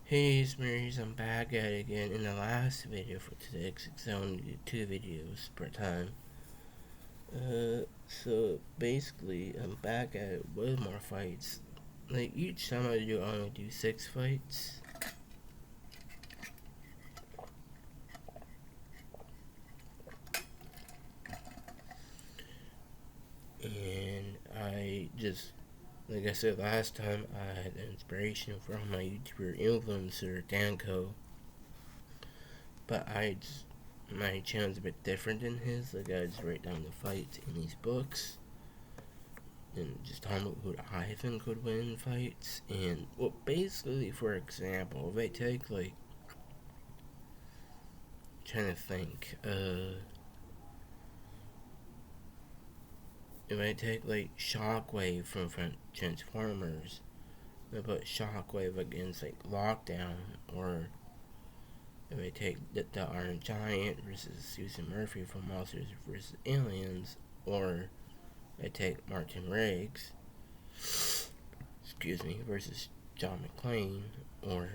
Hey Smears, I'm back at it again in the last video for today because I only did 2 videos per time. So basically, I'm back at it with more fights. Like each time I only do 6 fights. And like I said last time, I had inspiration from my YouTuber influencer, Danko. But my channel's a bit different than his. Like I just write down the fights in these books and just talking about who I think would win fights. And well, basically, for example, if I take like trying to think, if I take like Shockwave from Transformers, I put Shockwave against like Lockdown, or if I take the Iron Giant versus Susan Murphy from Monsters vs. Aliens, or I take Martin Riggs, versus John McClane, or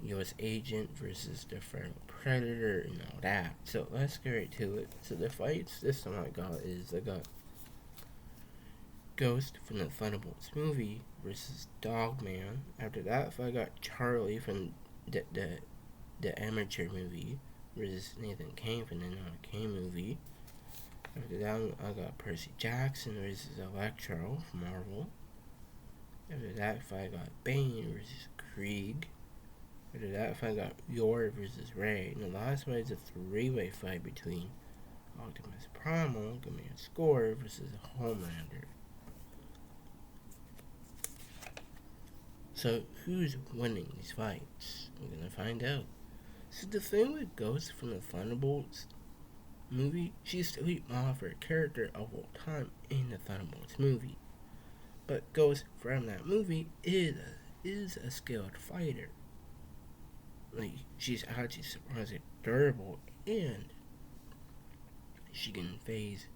U.S. Agent versus the Federal Predator and all that. So let's get right to it. So the fights this time I got Ghost from the Thunderbolts movie versus Dogman. After that I got Charlie from the Amateur movie versus Nathan Kane from the Non Kane movie. After that I got Percy Jackson versus Electro from Marvel. After that I got Bane versus Krieg. After that I got Yor versus Ray. And the last one is a 3-way fight between Optimus Primal, Command Score versus Homelander. So who's winning these fights? We're gonna find out. So the thing with Ghost from the Thunderbolts movie, she's still my favorite character of all time in the Thunderbolts movie. But Ghost from that movie is a skilled fighter. Like she's actually surprisingly durable, and she can phase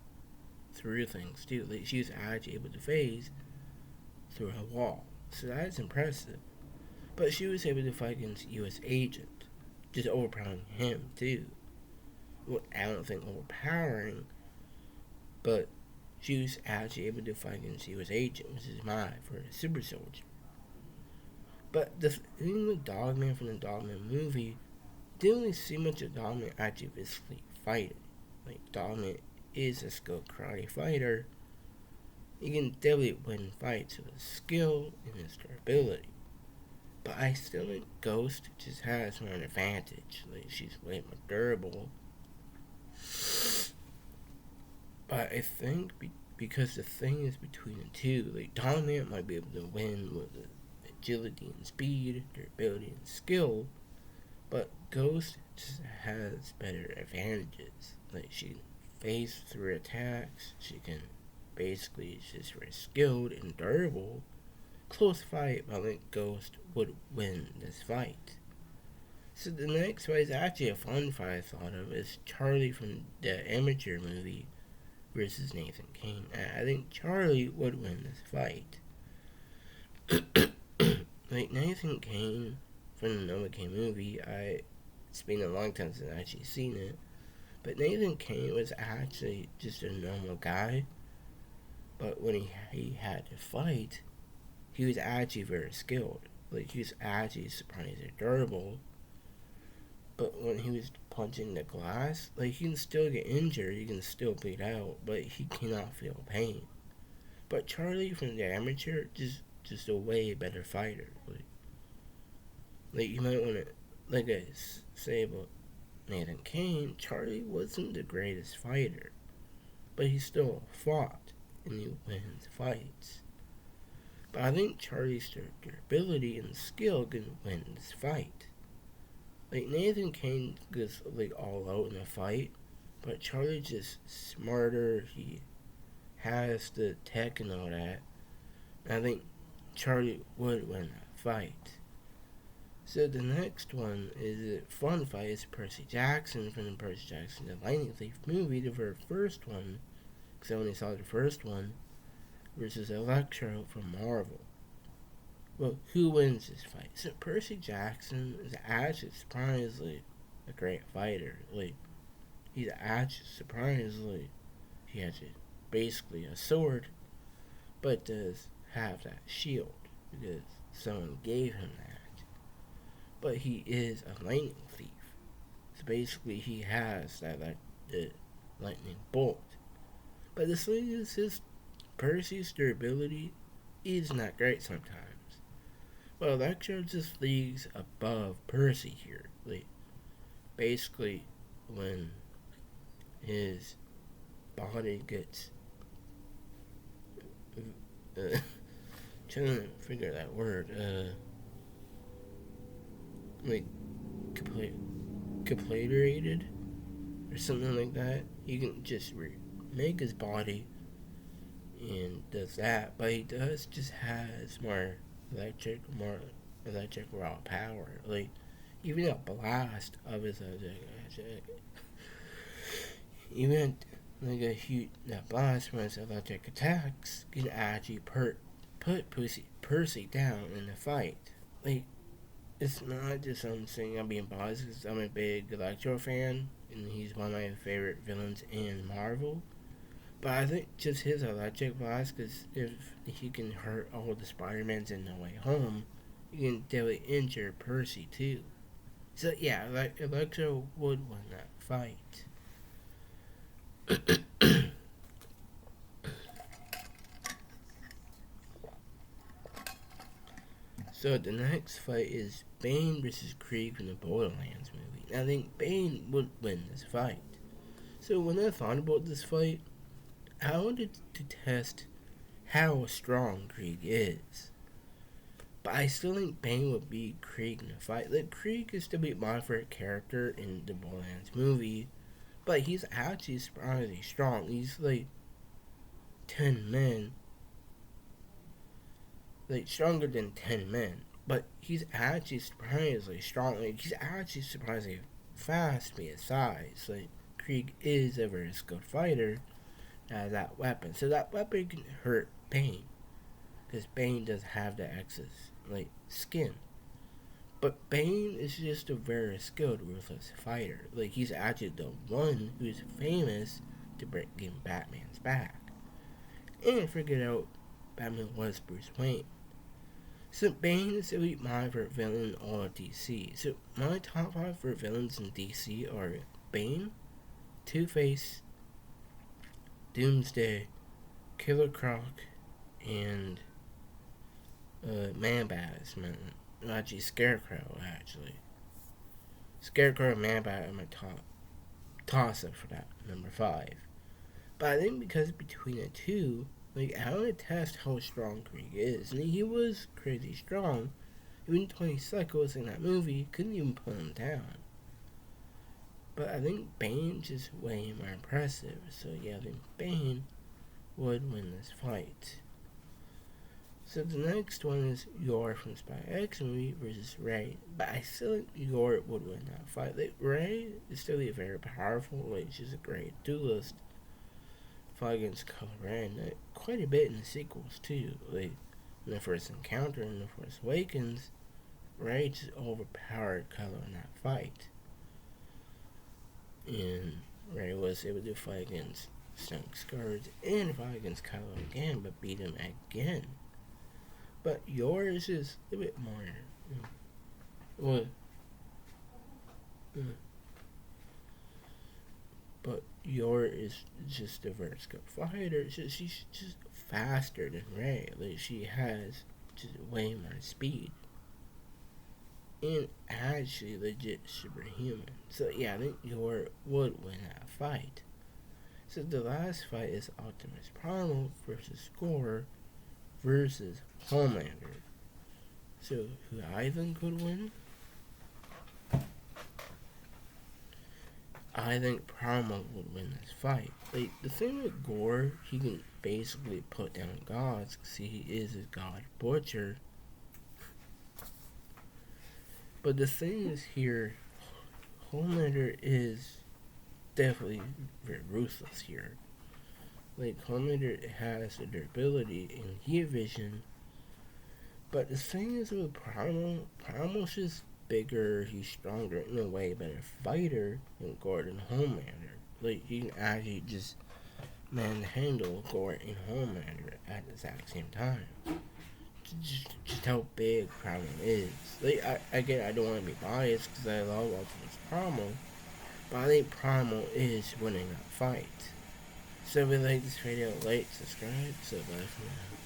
through things too. Like she's actually able to phase through a wall, so that's impressive. But she was able to fight against U.S. Agent, just overpowering him too. Well, I don't think overpowering, but she was actually able to fight against U.S. Agent, which is mine for a super soldier. But the thing with Dogman from the Dogman movie, didn't really see much of Dogman actually physically fighting. Like Dogman is a skilled karate fighter. He can definitely win fights with his skill and his durability. But I still think Ghost just has more advantage. Like she's way more durable. But I think because the thing is between the two, like Dominant might be able to win with agility and speed, durability and skill, but Ghost just has better advantages. Like she can phase through attacks, she can basically she's very skilled and durable. Close fight, but I think Ghost would win this fight. So the next fight is actually a fun fight I thought of. It's Charlie from the Amateur movie versus Nathan Kane. I think Charlie would win this fight. Like Nathan Kane from the Noah Kane movie, it's been a long time since I've actually seen it. But Nathan Kane was actually just a normal guy. But when he had to fight, he was actually very skilled. Like he was actually surprisingly durable. But when he was punching the glass, like he can still get injured, he can still bleed out, but he cannot feel pain. But Charlie from the Amateur just a way better fighter. Like you might want to, like I say about Nathan Kane, Charlie wasn't the greatest fighter, but he still fought and he wins fights. But I think Charlie's durability and skill can win this fight. Like Nathan Kane goes like all out in a fight, but Charlie's just smarter. He has the tech and all that. And I think Charlie would win that fight. So the next one is a fun fight. Is Percy Jackson from the Percy Jackson the Lightning Thief movie, the very first one, because I only saw the first one, versus Electro from Marvel. Well, who wins this fight? So Percy Jackson is actually surprisingly a great fighter. Like, he's actually surprisingly, he has basically a sword, but does have that shield because someone gave him that. But he is a lightning thief. So basically, he has the lightning bolt. But the thing is, his Percy's durability is not great sometimes. Well, Electro just leagues above Percy here. Like, basically, when his body gets trying to figure that word, like caplerated or something like that. You can just make his body and does that, but he does just has more electric raw power. Like, even a blast of his even like a huge that blast from his electric attacks can actually put Percy down in the fight. Like, it's not just something I'm being biased because I'm a big Electro fan and he's one of my favorite villains in Marvel. But I think just his electric blast, because if he can hurt all the Spider-Mans in No Way Home, he can definitely injure Percy too. So yeah, like Electro would win that fight. So the next fight is Bane versus Krieg from the Borderlands movie. And I think Bane would win this fight. So when I thought about this fight, I wanted to test how strong Krieg is. But I still think Bane would beat Krieg in a fight. Like, Krieg is still my favorite character in the Borderlands movie, but he's actually surprisingly strong. He's like 10 men, like stronger than 10 men, but he's actually surprisingly strong. Like, he's actually surprisingly fast for his size. Like, Krieg is a very skilled fighter, has that weapon. So that weapon can hurt Bane, because Bane does have the excess, like, skin. But Bane is just a very skilled, ruthless fighter. Like, he's actually the one who's famous to break Batman's back. And figured out Batman was Bruce Wayne. So Bane is my favorite villain in all of DC. So my top 5 for villains in DC are Bane, Two-Face, Doomsday, Killer Croc, and Man-Bat. Actually, Scarecrow, actually. Scarecrow and Man-Bat are my top toss-up for that, number 5. But I think because between the two, like, I want to test how strong Krieg is. And he was crazy strong. Even 20 Cycles in that movie couldn't even put him down. But I think Bane's just way more impressive. So yeah, I think Bane would win this fight. So the next one is Yor from Spy X movie versus Ray. But I still think Yor would win that fight. Like, Ray is still very powerful. Like, she's a great duelist. Fight against Kylo Ren quite a bit in the sequels too. Like, in the first encounter in The Force Awakens, Ray just overpowered Kylo in that fight. And Ray was able to fight against Stellan Skarsgård and fight against Kylo again, but beat him again. But yours is a bit more. Well, but Yor is just a very skilled fighter. She's just faster than Ray. Like, she has just way more speed. And actually legit superhuman. So yeah, I think Yor would win that fight. So the last fight is Optimus Primal versus Gore versus Homelander. So who I think would win? I think Primal would win this fight. Like, the thing with Gore, he can basically put down gods because he is a god butcher. But the thing is here, Homelander is definitely very ruthless here. Like, Homelander has the durability and heat vision, But the thing is with Primal's just bigger, he's stronger, in a way better fighter than Gordon Homelander. Like, he can actually just manhandle Gordon Homelander at the exact same time. Just how big Primal is. Like, again, I don't want to be biased because I love Optimus Primal, but I think Primal is winning that fight. So if you like this video, like, subscribe, so bye for now.